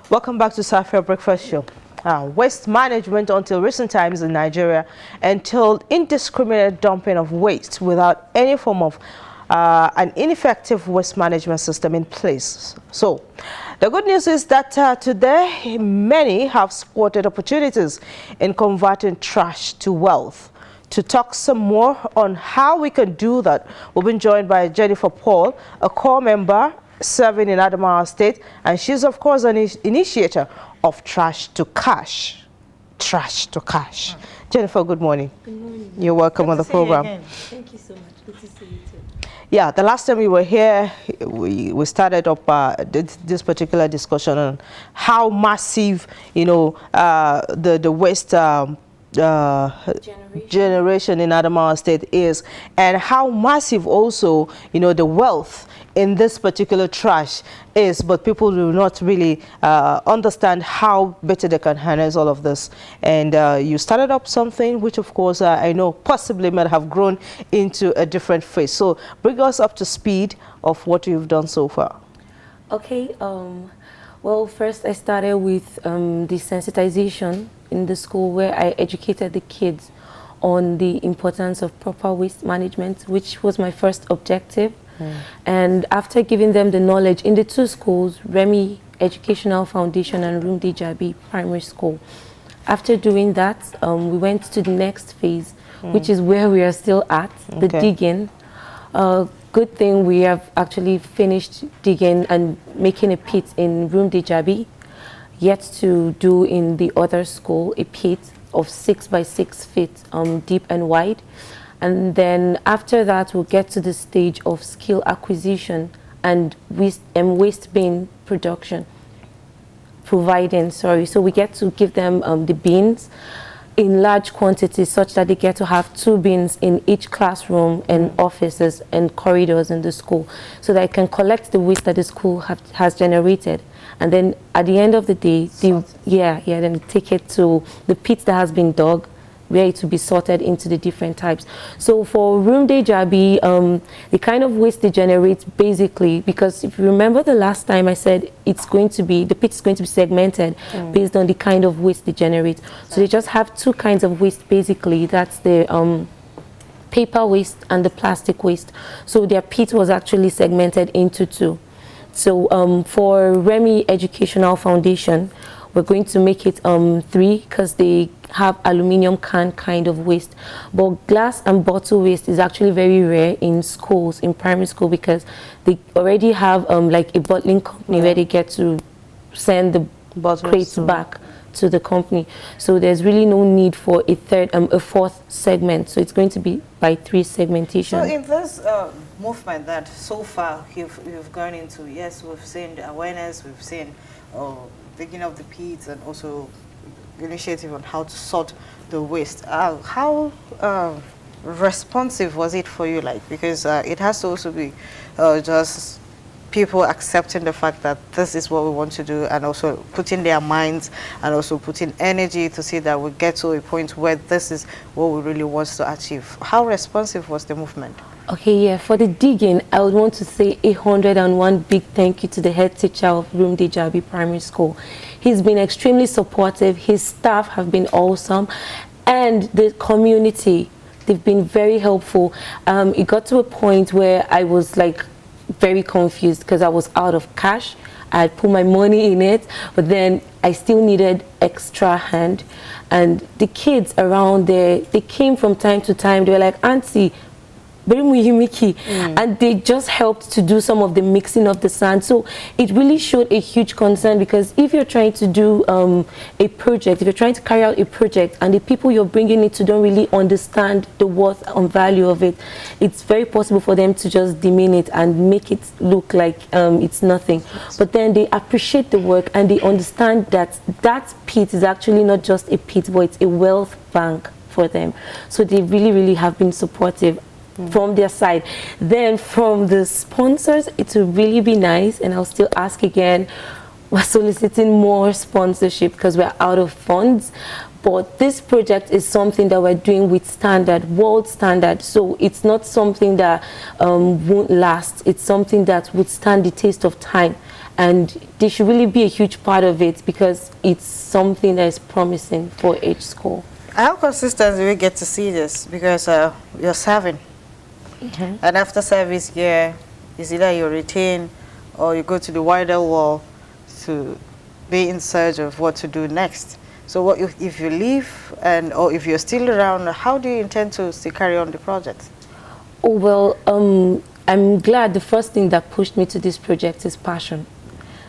Welcome back to Safiya Breakfast Show. Waste management until recent times in Nigeria entailed indiscriminate dumping of waste without any form of an ineffective waste management system in place. So, the good news is that today many have spotted opportunities in converting trash to wealth. To talk some more on how we can do that, we've been joined by Jennifer Paul, a core member serving in Adamawa State, and she's of course an initiator of Trash to Cash. Trash to Cash. Jennifer, good morning. Good morning. You're welcome on the program. Thank you so much. Good to see you too. Yeah, the last time we were here, we started up this particular discussion on how massive, the waste generation in Adamawa State is, and how massive also, the wealth in this particular trash is, but people do not really understand how better they can harness all of this. And you started up something which, of course, I know possibly might have grown into a different phase. So bring us up to speed of what you've done so far. Okay. Well, first I started with desensitization in the school, where I educated the kids on the importance of proper waste management, which was my first objective. And after giving them the knowledge in the two schools, Remy Educational Foundation and Room Dejabi Primary School, after doing that, we went to the next phase, which is where we are still at, the digging. Good thing we have actually finished digging and making a pit in Room Dejabi, yet to do in the other school, a pit of 6 by 6 feet deep and wide. And then after that, we'll get to the stage of skill acquisition and waste bin production, So we get to give them the bins in large quantities, such that they get to have 2 bins in each classroom and offices and corridors in the school, so that I can collect the waste that the school has generated. And then at the end of the day, then take it to the pit that has been dug, where it will be sorted into the different types. So for Room Dejabi, the kind of waste they generate, basically, because if you remember the last time I said the pit is going to be segmented based on the kind of waste they generate. So they just have 2 kinds of waste, basically. That's the paper waste and the plastic waste. So their pit was actually segmented into 2. So for Remy Educational Foundation, we're going to make it 3, because they have aluminium can kind of waste. But glass and bottle waste is actually very rare in schools, in primary school, because they already have like a bottling company where they get to send the crates back to the company. So there's really no need for a 4th segment. So it's going to be by 3 segmentation. So in this movement that so far you've gone into, yes, we've seen the awareness, we've seen digging of the pits, and also initiative on how to sort the waste. How responsive was it for you, because it has to also be just people accepting the fact that this is what we want to do, and also putting their minds and also putting energy to see that we get to a point where this is what we really want to achieve. How responsive was the movement? Okay, yeah, for the digging, I would want to say 101 big thank you to the head teacher of Room Dejabi Primary School. He's been extremely supportive. His staff have been awesome, and the community, they've been very helpful. It got to a point where I was very confused, because I was out of cash. I had put my money in it, but then I still needed extra hand. And the kids around there, they came from time to time. They were like, "Auntie, and they just helped to do some of the mixing of the sand. So it really showed a huge concern, because if you're trying to do a project, if you're trying to carry out a project, and the people you're bringing it to don't really understand the worth and value of it, it's very possible for them to just demean it and make it look like it's nothing. But then they appreciate the work, and they understand that that pit is actually not just a pit, but it's a wealth bank for them. So they really, really have been supportive from their side. Then from the sponsors, it will really be nice, and I'll still ask again, we're soliciting more sponsorship because we're out of funds. But this project is something that we're doing with standard, world standard. So it's not something that won't last. It's something that would stand the test of time. and they should really be a huge part of it because it's something that is promising for each school. How consistent do we get to see this? Because you're serving, and after service year, it's either you retain or you go to the wider world to be in search of what to do next. So what if you leave, or if you're still around, how do you intend to still carry on the project? Oh, well, I'm glad the first thing that pushed me to this project is passion.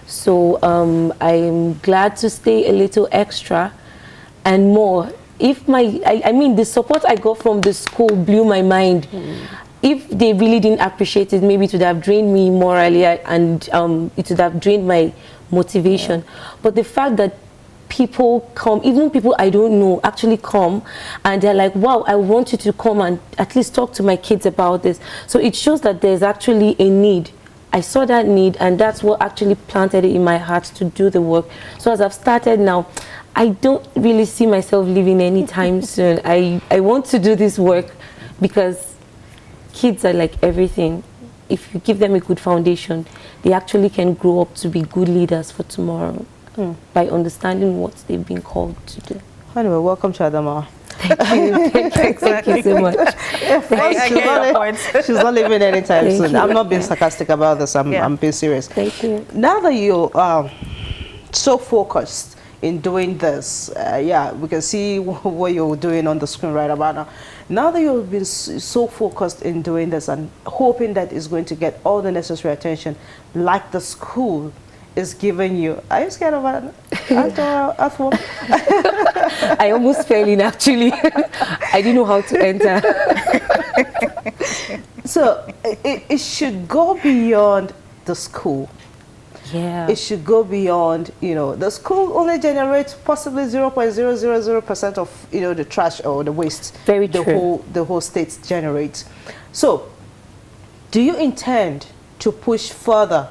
So I'm glad to stay a little extra and more. If I mean, the support I got from the school blew my mind. If they really didn't appreciate it, maybe it would have drained me morally, and it would have drained my motivation. But the fact that people come, even people I don't know actually come, and they're like, wow, I want you to come and at least talk to my kids about this. So it shows that there's actually a need. I saw that need, and that's what actually planted it in my heart to do the work. So as I've started now, I don't really see myself leaving anytime soon. I want to do this work because kids are like everything. If you give them a good foundation, they actually can grow up to be good leaders for tomorrow by understanding what they've been called to do. Anyway, welcome to Adamawa. Thank you so much. She's not leaving anytime Thank soon. you. I'm not being sarcastic about this. I'm being serious. Thank you. Now that you're so focused in doing this, yeah, we can see what you're doing on the screen right about now. Now that you've been so focused in doing this and hoping that it's going to get all the necessary attention, like the school is giving you, are you scared of an earthworm? I almost fell in, actually. I didn't know how to enter. So it should go beyond the school. Yeah. It should go beyond, you know, the school only generates possibly 0.000% of, you know, the trash or the waste. Very true. The whole state generates. So, do you intend to push further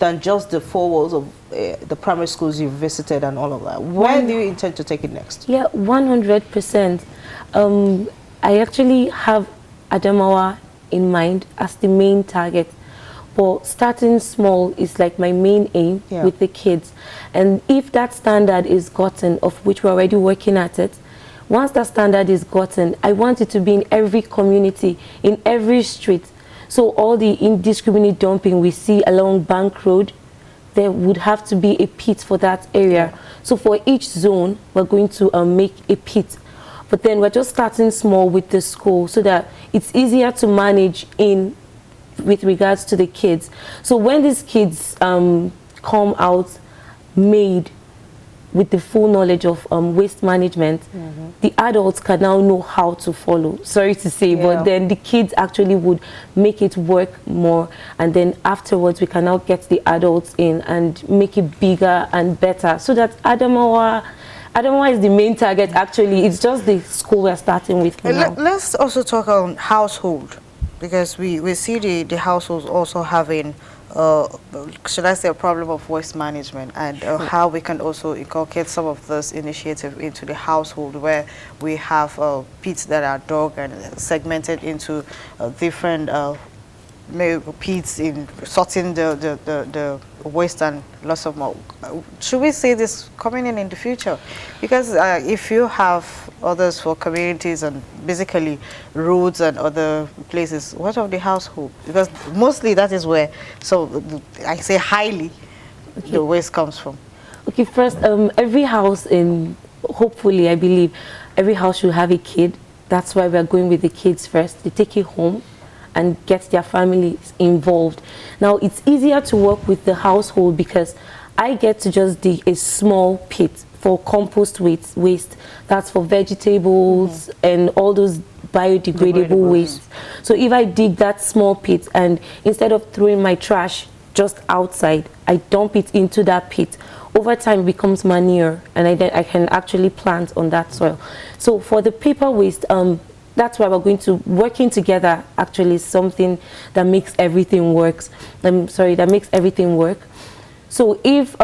than just the four walls of the primary schools you've visited and all of that? Where do you intend to take it next? Yeah, 100%. I actually have Adamawa in mind as the main target. But starting small is like my main aim with the kids. And if that standard is gotten, of which we're already working at it, once that standard is gotten, I want it to be in every community, in every street. So all the indiscriminate dumping we see along Bank Road, there would have to be a pit for that area. So for each zone, we're going to make a pit. But then we're just starting small with the school so that it's easier to manage with regards to the kids. So when these kids come out made with the full knowledge of waste management, the adults can now know how to follow. Sorry to say, but then the kids actually would make it work more, and then afterwards we can now get the adults in and make it bigger and better, so that Adamawa is the main target. Actually, it's just the school we're starting with for now. Let's also talk on household, because we see the households also having should I say a problem of waste management, and how we can also inculcate some of this initiative into the household, where we have pits that are dug and segmented into different pits in sorting the waste and lots of more. Should we see this coming in the future? Because if you have others for communities and basically roads and other places, what of the household? Because mostly that is where, so I say highly, the waste comes from. Okay, first, every house hopefully I believe, every house should have a kid. That's why we're going with the kids first. They take it home and get their families involved. Now, it's easier to work with the household because I get to just dig a small pit for compost waste. That's for vegetables and all those biodegradable waste. So if I dig that small pit, and instead of throwing my trash just outside, I dump it into that pit, over time it becomes manure, and I can actually plant on that soil. So for the paper waste, that's why we're going to working together. Actually, something that makes everything works. That makes everything work. So if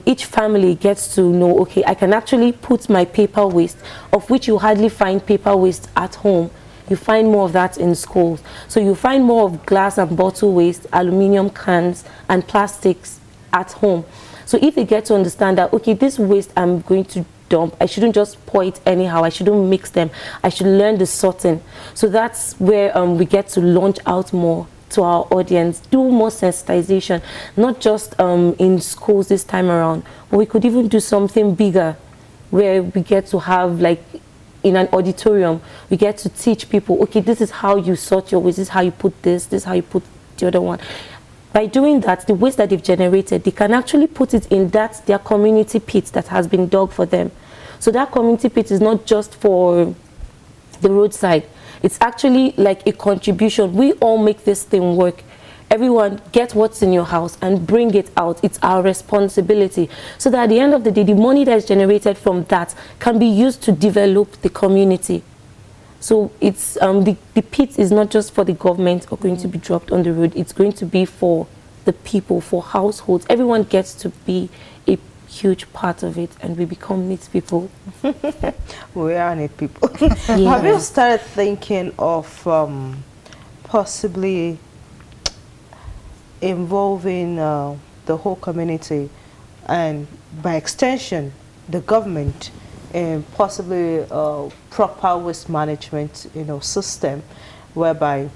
each family gets to know, okay, I can actually put my paper waste, of which you hardly find paper waste at home, you find more of that in schools. So you find more of glass and bottle waste, aluminium cans and plastics at home. So if they get to understand that, okay, this waste I'm going to dump, I shouldn't just pour it anyhow, I shouldn't mix them, I should learn the sorting. So that's where we get to launch out more to our audience, do more sensitization, not just in schools this time around, but we could even do something bigger where we get to have, like, in an auditorium, we get to teach people, okay, this is how you sort your waste, this is how you put this is how you put the other one. By doing that, the waste that they've generated, they can actually put it in their community pit that has been dug for them. So that community pit is not just for the roadside. It's actually like a contribution. We all make this thing work. Everyone get what's in your house and bring it out. It's our responsibility. So that at the end of the day, the money that is generated from that can be used to develop the community. So it's the pit is not just for the government or going to be dropped on the road. It's going to be for the people, for households. Everyone gets to be a huge part of it, and we become neat people. We are neat people. Yeah. Have you started thinking of possibly involving the whole community and by extension the government in possibly proper waste management system whereby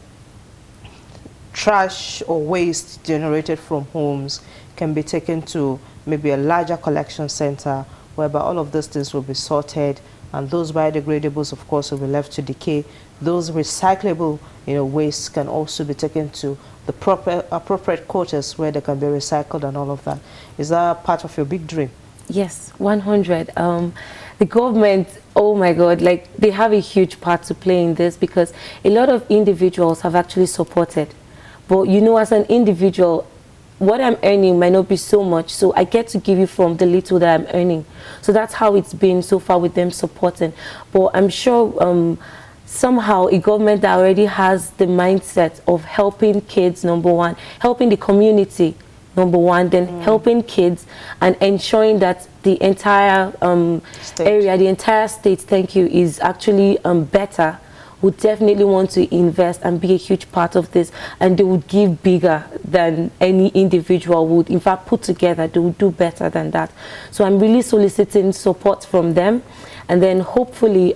trash or waste generated from homes can be taken to maybe a larger collection center whereby all of those things will be sorted, and those biodegradables, of course, will be left to decay. Those recyclable wastes can also be taken to the proper appropriate quarters where they can be recycled and all of that. Is that part of your big dream? Yes, 100. The government, oh my God, like, they have a huge part to play in this, because a lot of individuals have actually supported. But as an individual, what I'm earning might not be so much, so I get to give you from the little that I'm earning. So that's how it's been so far with them supporting. But I'm sure somehow a government that already has the mindset of helping kids, number one, helping the community, number one, then helping kids and ensuring that the entire area, the entire state, thank you, is actually better, would definitely want to invest and be a huge part of this, and they would give bigger than any individual would. In fact, put together, they would do better than that. So I'm really soliciting support from them, and then hopefully,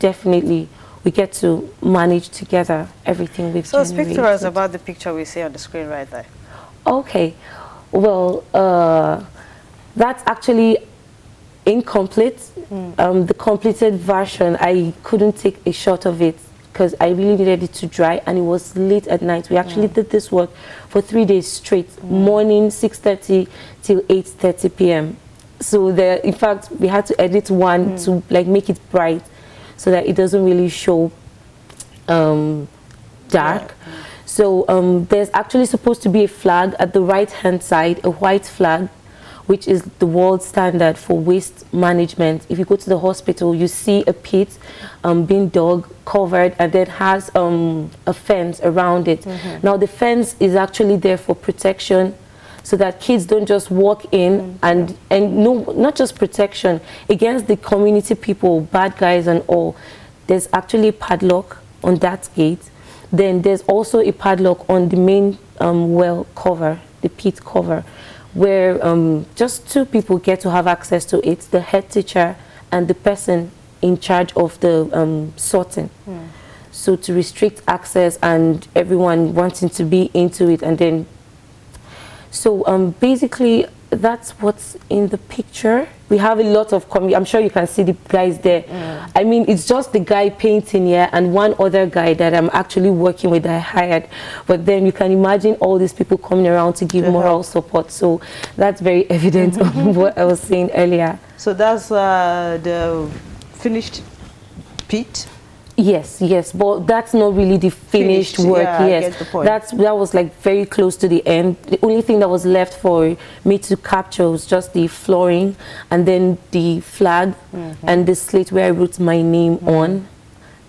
definitely, we get to manage together everything we've generated. So speak to us about the picture we see on the screen right there. Okay, well, that's actually incomplete. The completed version, I couldn't take a shot of it because I really needed it to dry, and it was late at night. We actually did this work for 3 days straight, morning 6:30 till 8:30 p.m. So in fact, we had to edit one to like make it bright so that it doesn't really show dark. So there's actually supposed to be a flag at the right-hand side, a white flag, which is the world standard for waste management. If you go to the hospital, you see a pit being dug, covered, and then has a fence around it. Now the fence is actually there for protection, so that kids don't just walk in and no, not just protection against the community people, bad guys and all. There's actually a padlock on that gate. Then there's also a padlock on the main well cover, the pit cover, where just 2 people get to have access to it, the head teacher and the person in charge of the sorting. So to restrict access and everyone wanting to be into it. And then, so basically that's what's in the picture. We have a lot of I'm sure you can see the guys there. I mean, it's just the guy painting here and one other guy that I'm actually working with that I hired. But then you can imagine all these people coming around to give moral support. So that's very evident on what I was saying earlier. So that's the finished pit? Yes, yes, but that's not really the finished work. Yeah, yes, I get the point. That was like very close to the end. The only thing that was left for me to capture was just the flooring and then the flag and the slate where I wrote my name on,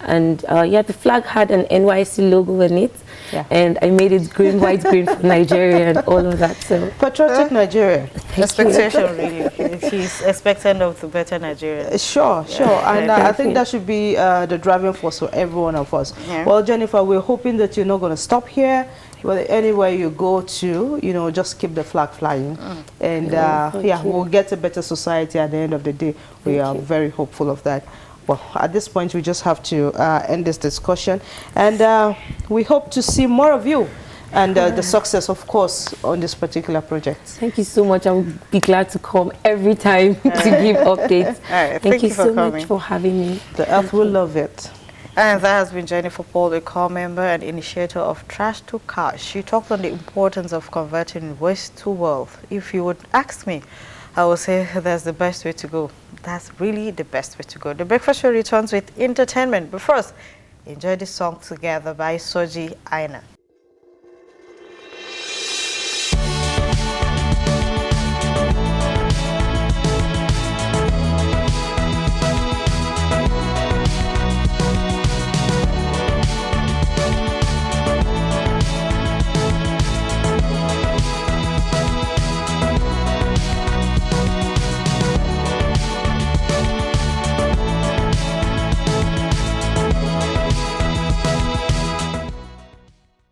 And yeah, the flag had an NYC logo in it, Yeah. and I made it green, white, green for Nigeria and all of that. So Patriotic Nigeria. Expectation, really. She's expectant of the better Nigeria. Sure. And I think that should be the driving force for every one of us. Yeah. Well, Jennifer, we're hoping that you're not going to stop here. Well, anywhere you go to, you know, just keep the flag flying. And yeah, we'll get a better society at the end of the day. We are very hopeful of that. Well, at this point, we just have to end this discussion. And we hope to see more of you and the success, of course, on this particular project. Thank you so much. I would be glad to come every time to give updates. Thank you so much for having me. The earth will love it. And that has been Jennifer Paul, a core member and initiator of Trash to Cash. She talked on the importance of converting waste to wealth. If you would ask me, I would say that's the best way to go. That's really the best way to go. The Breakfast Show returns with entertainment. But first, enjoy this song together by Soji Aina.